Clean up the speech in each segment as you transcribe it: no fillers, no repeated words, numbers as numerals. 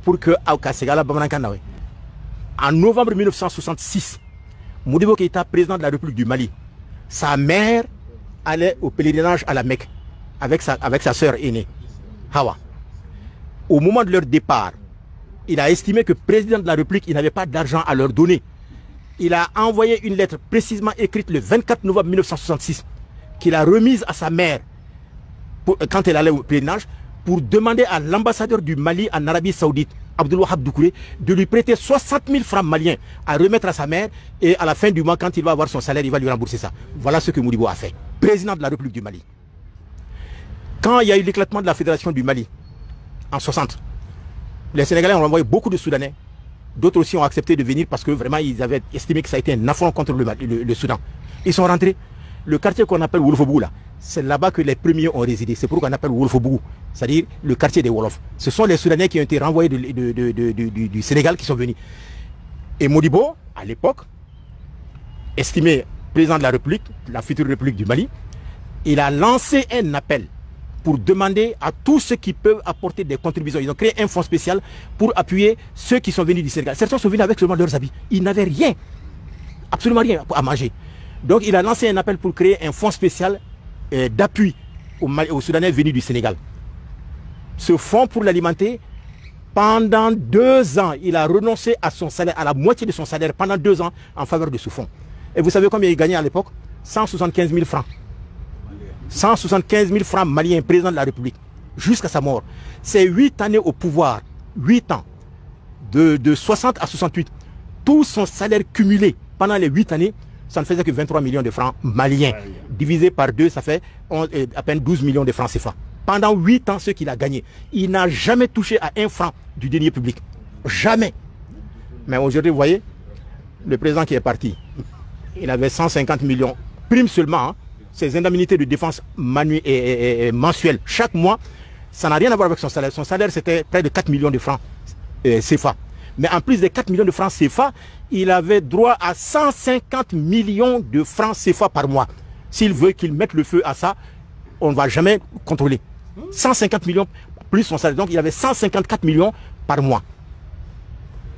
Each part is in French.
pour que en novembre 1966, Modibo Keïta, président de la République du Mali, sa mère allait au pèlerinage à la Mecque avec sa sœur aînée, Hawa. Au moment de leur départ, il a estimé que président de la République, il n'avait pas d'argent à leur donner. Il a envoyé une lettre précisément écrite le 24 novembre 1966 qu'il a remise à sa mère quand elle allait au pèlerinage pour demander à l'ambassadeur du Mali en Arabie Saoudite, Abdul Wahab Doucouré, de lui prêter 60 000 francs maliens à remettre à sa mère, et à la fin du mois, quand il va avoir son salaire, il va lui rembourser ça. Voilà ce que Modibo a fait. Président de la République du Mali. Quand il y a eu l'éclatement de la Fédération du Mali, en 60, les Sénégalais ont envoyé beaucoup de Soudanais. D'autres aussi ont accepté de venir parce que vraiment ils avaient estimé que ça a été un affront contre le Soudan. Ils sont rentrés. Le quartier qu'on appelle Wolfobou, là, c'est là-bas que les premiers ont résidé. C'est pourquoi on appelle Wolfobou, c'est-à-dire le quartier des Wolofs. Ce sont les Soudanais qui ont été renvoyés du Sénégal qui sont venus. Et Modibo, à l'époque, estimé président de la République, la future République du Mali, il a lancé un appel pour demander à tous ceux qui peuvent apporter des contributions. Ils ont créé un fonds spécial pour appuyer ceux qui sont venus du Sénégal. Certains sont venus avec seulement leurs habits. Ils n'avaient rien, absolument rien à manger. Donc il a lancé un appel pour créer un fonds spécial d'appui aux Soudanais venus du Sénégal. Ce fonds, pour l'alimenter, pendant 2 ans, il a renoncé à son salaire, à la moitié de son salaire, pendant 2 ans, en faveur de ce fonds. Et vous savez combien il gagnait à l'époque? 175 000 francs. 175 000 francs maliens, président de la République, jusqu'à sa mort. C'est 8 années au pouvoir, 8 ans, de 60 à 68. Tout son salaire cumulé pendant les 8 années, ça ne faisait que 23 millions de francs maliens. Divisé par 2, ça fait à peine 12 millions de francs CFA. Pendant 8 ans, ce qu'il a gagné, il n'a jamais touché à 1 franc du denier public. Jamais. Mais aujourd'hui, vous voyez, le président qui est parti, il avait 150 millions, prime seulement, hein, ses indemnités de défense mensuelles. Chaque mois, ça n'a rien à voir avec son salaire. Son salaire, c'était près de 4 millions de francs CFA. Mais en plus des 4 millions de francs CFA, il avait droit à 150 millions de francs CFA par mois. S'il veut qu'il mette le feu à ça, on ne va jamais contrôler. 150 millions plus son salaire. Donc il avait 154 millions par mois.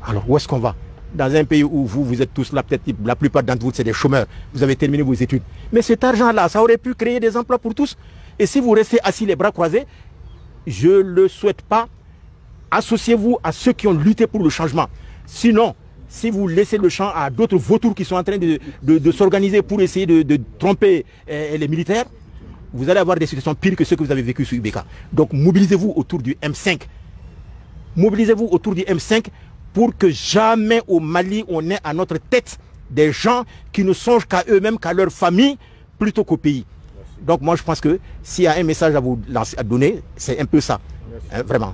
Alors où est-ce qu'on va? Dans un pays où vous êtes tous là, peut-être la plupart d'entre vous, c'est des chômeurs. Vous avez terminé vos études. Mais cet argent-là, ça aurait pu créer des emplois pour tous. Et si vous restez assis les bras croisés, je ne le souhaite pas. Associez-vous à ceux qui ont lutté pour le changement. Sinon, si vous laissez le champ à d'autres vautours qui sont en train de s'organiser pour essayer de tromper les militaires, vous allez avoir des situations pires que ceux que vous avez vécues sur UBK. Donc mobilisez-vous autour du M5. Mobilisez-vous autour du M5 pour que jamais au Mali on ait à notre tête des gens qui ne songent qu'à eux-mêmes, qu'à leur famille, plutôt qu'au pays. Donc moi je pense que s'il y a un message à vous donner, c'est un peu ça, hein, vraiment.